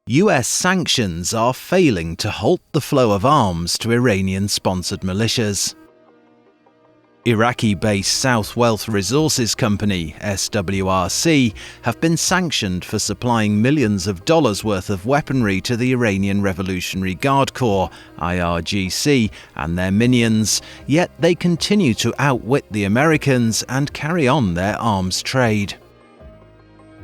US sanctions are failing to halt the flow of arms to Iranian-sponsored militias. Iraqi-based South Wealth Resources Company, SWRC, have been sanctioned for supplying millions of dollars worth of weaponry to the Iranian Revolutionary Guard Corps, IRGC, and their minions, yet they continue to outwit the Americans and carry on their arms trade.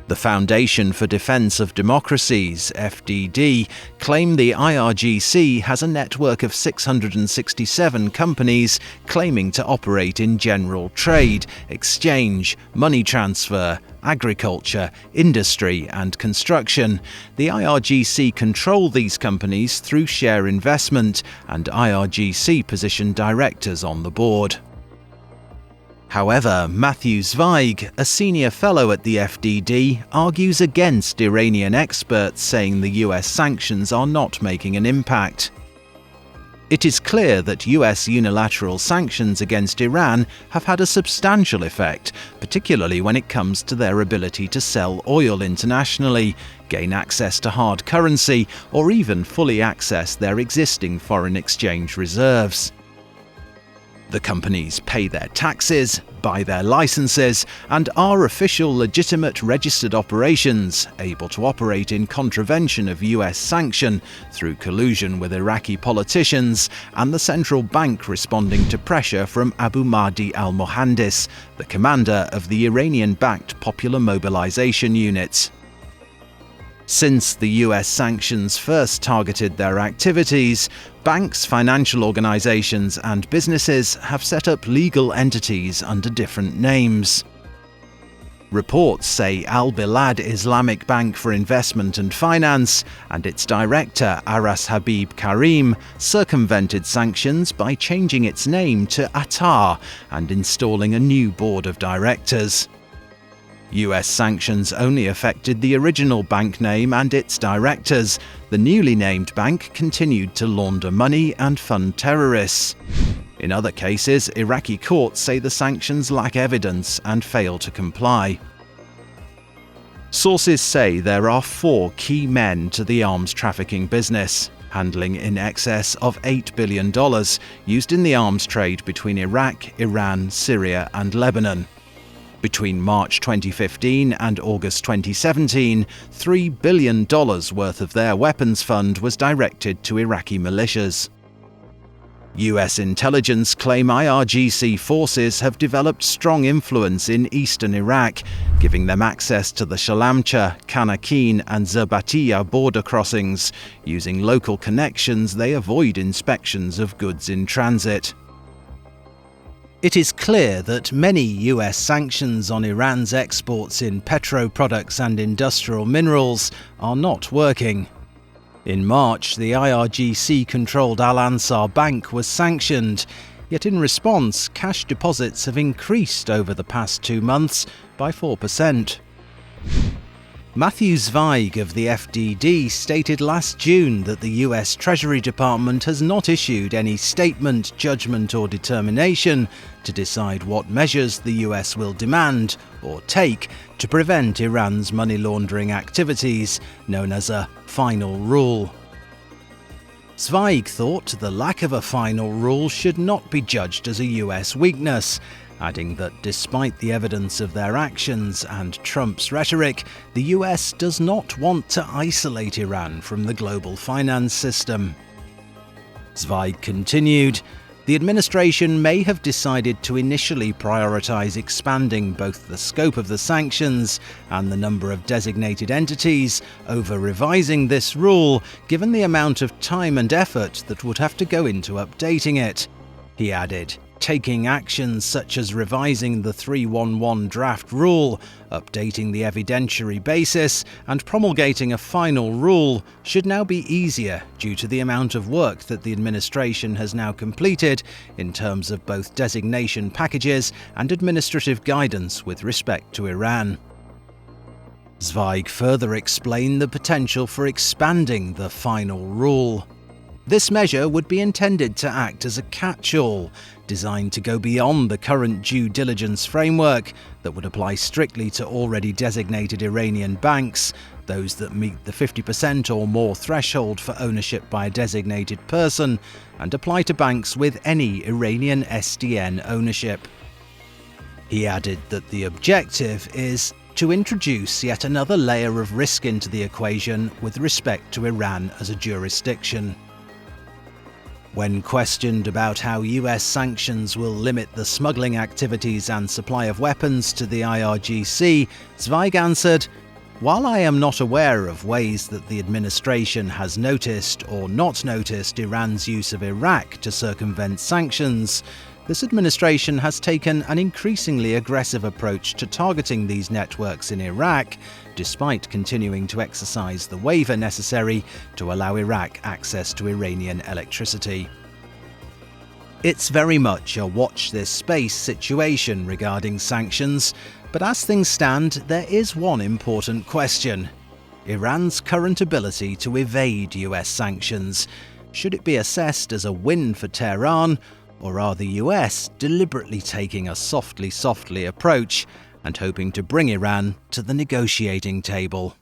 The Foundation for Defense of Democracies, FDD, claim the IRGC has a network of 667 companies claiming to operate in general trade, exchange, money transfer, agriculture, industry and construction. The IRGC control these companies through share investment, and IRGC position directors on the board. However, Matthew Zweig, a senior fellow at the FDD, argues against Iranian experts saying the US sanctions are not making an impact. It is clear that US unilateral sanctions against Iran have had a substantial effect, particularly when it comes to their ability to sell oil internationally, gain access to hard currency, or even fully access their existing foreign exchange reserves. The companies pay their taxes, buy their licenses, and are official legitimate registered operations, able to operate in contravention of US sanction through collusion with Iraqi politicians and the central bank responding to pressure from Abu Mahdi al-Mohandis, the commander of the Iranian-backed Popular Mobilization Unit. Since the US sanctions first targeted their activities, banks, financial organizations and businesses have set up legal entities under different names. Reports say Al-Bilad Islamic Bank for Investment and Finance and its director Aras Habib Karim circumvented sanctions by changing its name to Attar and installing a new board of directors. US sanctions only affected the original bank name and its directors. The newly named bank continued to launder money and fund terrorists. In other cases, Iraqi courts say the sanctions lack evidence and fail to comply. Sources say there are 4 key men to the arms trafficking business, handling in excess of $8 billion used in the arms trade between Iraq, Iran, Syria and Lebanon. Between March 2015 and August 2017, $3 billion worth of their weapons fund was directed to Iraqi militias. US intelligence claim IRGC forces have developed strong influence in eastern Iraq, giving them access to the Shalamcha, Kanakin and Zarbatiya border crossings. Using local connections, they avoid inspections of goods in transit. It is clear that many US sanctions on Iran's exports in petro-products and industrial minerals are not working. In March, the IRGC-controlled Al-Ansar Bank was sanctioned, yet in response, cash deposits have increased over the past 2 months by 4%. Matthew Zweig of the FDD stated last June that the US Treasury Department has not issued any statement, judgment or determination to decide what measures the US will demand or take to prevent Iran's money laundering activities, known as a final rule. Zweig thought the lack of a final rule should not be judged as a US weakness, adding that despite the evidence of their actions and Trump's rhetoric, the US does not want to isolate Iran from the global finance system. Zweig continued, "The administration may have decided to initially prioritize expanding both the scope of the sanctions and the number of designated entities over revising this rule, given the amount of time and effort that would have to go into updating it." He added, "Taking actions such as revising the 311 draft rule, updating the evidentiary basis, and promulgating a final rule should now be easier due to the amount of work that the administration has now completed in terms of both designation packages and administrative guidance with respect to Iran." Zweig further explained the potential for expanding the final rule. This measure would be intended to act as a catch-all, designed to go beyond the current due diligence framework that would apply strictly to already designated Iranian banks, those that meet the 50% or more threshold for ownership by a designated person, and apply to banks with any Iranian SDN ownership. He added that the objective is to introduce yet another layer of risk into the equation with respect to Iran as a jurisdiction. When questioned about how US sanctions will limit the smuggling activities and supply of weapons to the IRGC, Zweig answered, "While I am not aware of ways that the administration has noticed or not noticed Iran's use of Iraq to circumvent sanctions, this administration has taken an increasingly aggressive approach to targeting these networks in Iraq, despite continuing to exercise the waiver necessary to allow Iraq access to Iranian electricity." It's very much a watch this space situation regarding sanctions, but as things stand, there is one important question: Iran's current ability to evade US sanctions. Should it be assessed as a win for Tehran, or are the US deliberately taking a softly approach and hoping to bring Iran to the negotiating table?